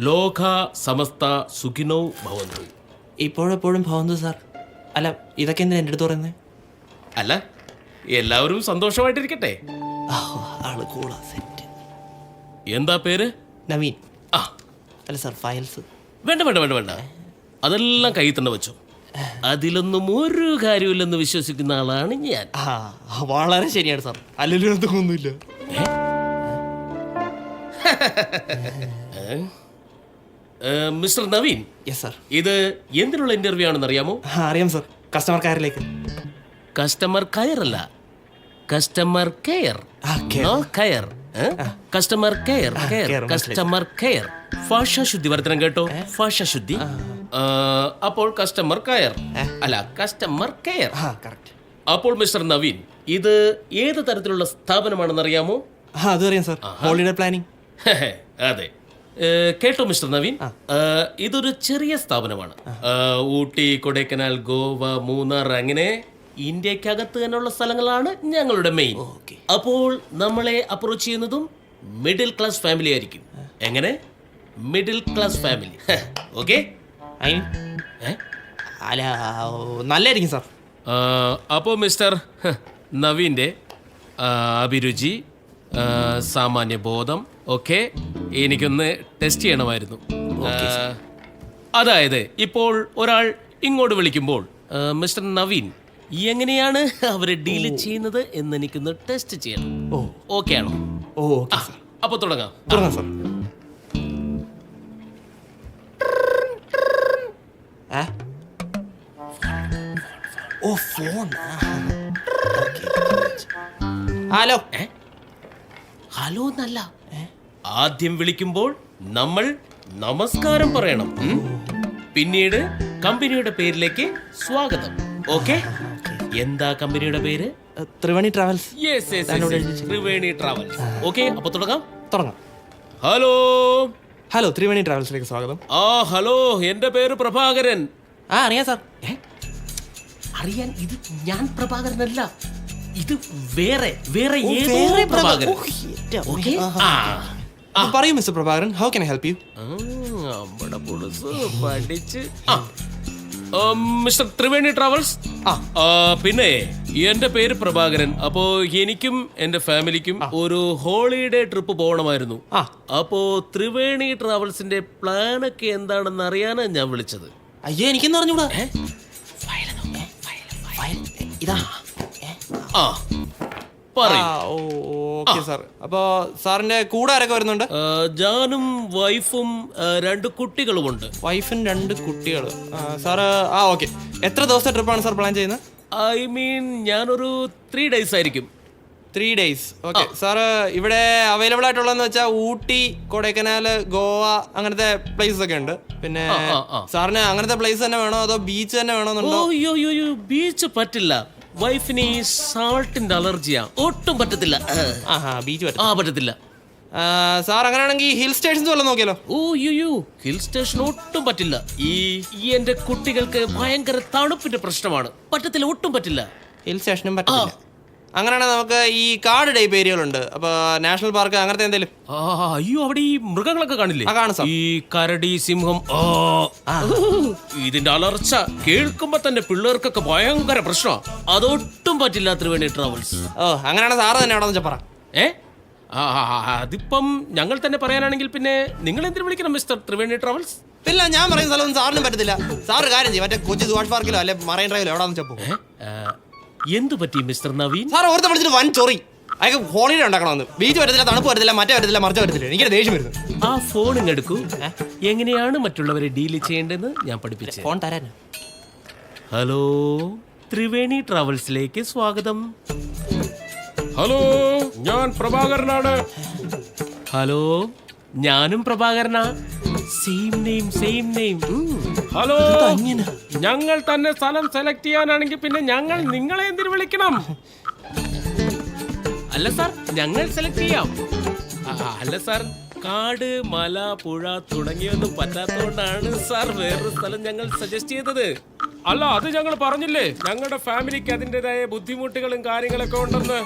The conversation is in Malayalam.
ലോക സമസ്ത സുഖിനോ ഭവന്തു. ഇപ്പോഴെപ്പോഴും ഭവന്തു സാർ. അല്ല, ഇതൊക്കെ എന്തിനാ എൻ്റെ അടുത്ത് പറയുന്നത്? അല്ല, എല്ലാവരും സന്തോഷമായിട്ടിരിക്കട്ടെ. ആള് കൂളാ, സെറ്റ്. എന്താ പേര്? നവീൻ. ആ, അല്ല സാർ, ഫയൽസ്. വേണ്ട വേണ്ട വേണ്ട വേണ്ട, അതെല്ലാം കയ്യിൽ തന്നെ വെച്ചു. അതിലൊന്നും ഒരു കാര്യമില്ലെന്ന് വിശ്വസിക്കുന്ന ആളാണ് ഞാൻ. വളരെ ശരിയാണ് സാർ. അല്ലെങ്കിൽ തോന്നുന്നില്ല. Mister Naveen, yes sir. ഇത് എന്തിനുള്ള ഇന്റർവ്യൂ ആണെന്ന് അറിയാമോ? അറിയാം സാർ. കസ്റ്റമർ കെയറിലേക്ക്. കസ്റ്റമർ കെയർ അല്ല, customer care. Care, customer care, customer care. ഭാഷാശുദ്ധി വർത്തനം കേട്ടോ, ഭാഷാശുദ്ധി. അപ്പോൾ കസ്റ്റമർ കെയർ അല്ല, കസ്റ്റമർ കെയർ. അപ്പോൾ മിസ്റ്റർ നവീൻ, ഇത് ഏത് തരത്തിലുള്ള സ്ഥാപനമാണെന്ന് അറിയാമോ? അതറിയാം സാർ. Holiday planning. അതെ, കേട്ടോ മിസ്റ്റർ നവീൻ, ഇതൊരു ചെറിയ സ്ഥാപനമാണ്. ഊട്ടി, കൊടൈക്കനാൽ, ഗോവ, മൂന്നാർ, അങ്ങനെ ഇന്ത്യക്കകത്ത് തന്നെയുള്ള സ്ഥലങ്ങളാണ് ഞങ്ങളുടെ മെയിൻ. അപ്പോൾ നമ്മളെ അപ്രോച്ച് ചെയ്യുന്നതും മിഡിൽ ക്ലാസ് ഫാമിലി ആയിരിക്കും. എങ്ങനെ? Middle class family. ഓക്കെ, അല്ല, നല്ലായിരിക്കും സാർ. അപ്പോൾ മിസ്റ്റർ നവീൻ്റെ അഭിരുചി, സാമാന്യ ബോധം ഒക്കെ എനിക്കൊന്ന് ടെസ്റ്റ് ചെയ്യണമായിരുന്നു. അതായത് ഇപ്പോൾ ഒരാൾ ഇങ്ങോട്ട് വിളിക്കുമ്പോൾ മിസ്റ്റർ നവീൻ എങ്ങനെയാണ് അവരെ ഡീൽ ചെയ്യുന്നത് എന്ന് എനിക്കൊന്ന് ടെസ്റ്റ് ചെയ്യണം. ഓക്കെ ആണോ? അപ്പൊ തുടങ്ങാം. സാർ. ഓ, ഫോൺ. ഹലോ. ഹലോ എന്നല്ല, ആദ്യം വിളിക്കുമ്പോൾ നമ്മൾ നമസ്കാരം പറയണം. പിന്നീട് കമ്പനിയുടെ പേരിലേക്ക് സ്വാഗതം. ഓക്കെ? എന്താ കമ്പനിയുടെ പേര്? Triveni travels. Triveni travels. Okay, അപ്പൊ തുടങ്ങാം. ഹലോ. ഹലോ, ത്രിവേണി ട്രാവൽസിലേക്ക് സ്വാഗതം. ഹലോ, എന്റെ പേര് പ്രഭാകരൻ. അറിയാം സാർ. അറിയാൻ? ഇത് ഞാൻ പ്രഭാകരനല്ല, ഇത് വേറെ ഏതോ പ്രഭാകരൻ. പറയൂ mister Prabhakaran, how can I help you? Mister Triveni travels. പിന്നെ എന്റെ പേര് പ്രഭാകരൻ. അപ്പോ എനിക്കും എന്റെ ഫാമിലിക്കും ഒരു ഹോളിഡേ ട്രിപ്പ് പോകണമായിരുന്നു. അപ്പോ ത്രിവേണി ട്രാവൽസിന്റെ പ്ലാനൊക്കെ എന്താണെന്ന് അറിയാനാ ഞാൻ വിളിച്ചത്. അയ്യോ, എനിക്കെന്ന് പറഞ്ഞൂടാ. ഇതാ. Okay sir. അപ്പോ സാറിന്റെ കൂടെ ആരൊക്കെ വരുന്നുണ്ട്? ഞാനും വൈഫും 2 കുട്ടികളുമുണ്ട്. വൈഫും 2 കുട്ടികൾ. Sir okay. എത്ര ദിവസത്തെ ട്രിപ്പാണ് സാർ പ്ലാൻ ചെയ്യുന്നത്? ഐ മീൻ, ഞാനൊരു 3 days ആയിരിക്കും. 3 days. Okay sir. ഇവിടെ അവൈലബിൾ ആയിട്ടുള്ളതെന്ന് വെച്ചാൽ ഊട്ടി, കൊടൈക്കനാൽ, ഗോവ, അങ്ങനത്തെ പ്ലേസസ് ഒക്കെ ഉണ്ട്. പിന്നെ സാറിന് അങ്ങനത്തെ പ്ലേസ് തന്നെ വേണോ അതോ ബീച്ച് തന്നെ വേണോന്നുണ്ടോ? അയ്യോ, ബീച്ച് പറ്റില്ല. വൈഫിന് ഈ സാൾട്ടിന്റെ അലർജിയാ, ഒട്ടും പറ്റത്തില്ല. ബീച്ച് പറ്റത്തില്ല. സാർ അങ്ങനെയാണെങ്കിൽ ഹിൽ സ്റ്റേഷൻസ് വല്ലതും നോക്കിയാലോ? ഹിൽ സ്റ്റേഷൻ ഒട്ടും പറ്റില്ല. ഈ എന്റെ കുട്ടികൾക്ക് ഭയങ്കര തണുപ്പിന്റെ പ്രശ്നമാണ്. പറ്റത്തില്ല, ഒട്ടും പറ്റില്ല. ഹിൽ സ്റ്റേഷനും പറ്റില്ല. അങ്ങനെയാണെങ്കിൽ നമുക്ക് ഈ കാട് ടൈപ്പ് ഏരിയകളുണ്ട്. അപ്പൊ നാഷണൽ പാർക്ക് അങ്ങനത്തെ എന്തെങ്കിലും? അയ്യോ, അവിടെ ഈ മൃഗങ്ങളൊക്കെ കാണില്ലേ? കാണാം. ഈ കരടി, സിംഹം. ഇതിന്റെ അലർച്ച കേൾക്കുമ്പോ തന്നെ പിള്ളേർക്കൊക്കെ ഭയങ്കര പ്രശ്നമാണ്. അതൊട്ടും പറ്റില്ല ത്രിവേണി ട്രാവൽസ്. അങ്ങനെയാണ് സാറ് തന്നെ അവിടെ പറ. അതിപ്പം ഞങ്ങൾ തന്നെ പറയാനാണെങ്കിൽ പിന്നെ നിങ്ങൾ എന്തിനു വിളിക്കണം മിസ്റ്റർ ത്രിവേണി ട്രാവൽസ്? ഇല്ല, ഞാൻ പറയുന്ന സ്ഥലമൊന്നും സാറിനും പറ്റത്തില്ല. സാറ് കാര്യം ചെയ്യും, മറ്റേ കൊച്ചി സുഭാഷ് പാർക്കിലോ അല്ലെ മറൈൻ ഡ്രൈവിലോ എവിടെയാണെന്ന് വെച്ചപ്പോ. എന്തു പറ്റി മിസ്റ്റർ നവീൻ? സാർ ഓർത്ത് വിളിച്ചിട്ട് വൻ ചൊറി. അതൊക്കെ ഹോളിഡേ ഉണ്ടാക്കണമെന്ന്. ബീച്ച് പറ്റത്തില്ല, തണുപ്പ് പറ്റത്തില്ല, മറ്റേ പറ്റത്തില്ല, മറിച്ച് പറ്റത്തില്ല. എനിക്ക് ദേഷ്യം വരുന്നു. ആ ഫോൺ ഇങ്ങെടുക്കൂ. എങ്ങനെയാണ് മറ്റുള്ളവരെ ഡീൽ ചെയ്യേണ്ടതെന്ന് ഞാൻ പഠിപ്പിച്ചു. ഫോൺ തരാൻ. ഹലോ, ത്രിവേണി ട്രാവൽസിലേക്ക് സ്വാഗതം. ഹലോ, ഞാൻ പ്രഭാകരനാണ്. ഹലോ, ഞാനും പ്രഭാകരനാ. Same name. ഹലോ, ഞങ്ങൾ തന്നെ സ്ഥലം സെലക്ട് ചെയ്യാനാണെങ്കിൽ പിന്നെ ഞങ്ങൾ നിങ്ങളെ എന്തിനു വിളിക്കണം? അല്ല സാർ, ഞങ്ങൾ സെലക്ട് ചെയ്യാം. അല്ല സാർ, കാട്, മല, പുഴ തുടങ്ങിയൊന്നും പറ്റാത്തതുകൊണ്ടാണ് സാർ വേറൊരു സ്ഥലം ഞങ്ങൾ സജസ്റ്റ് ചെയ്തത്. അല്ല, അത് ഞങ്ങൾ പറഞ്ഞില്ലേ, ഞങ്ങളുടെ ഫാമിലിക്ക് അതിൻ്റെതായ ബുദ്ധിമുട്ടുകളും കാര്യങ്ങളൊക്കെ ഉണ്ടെന്ന്.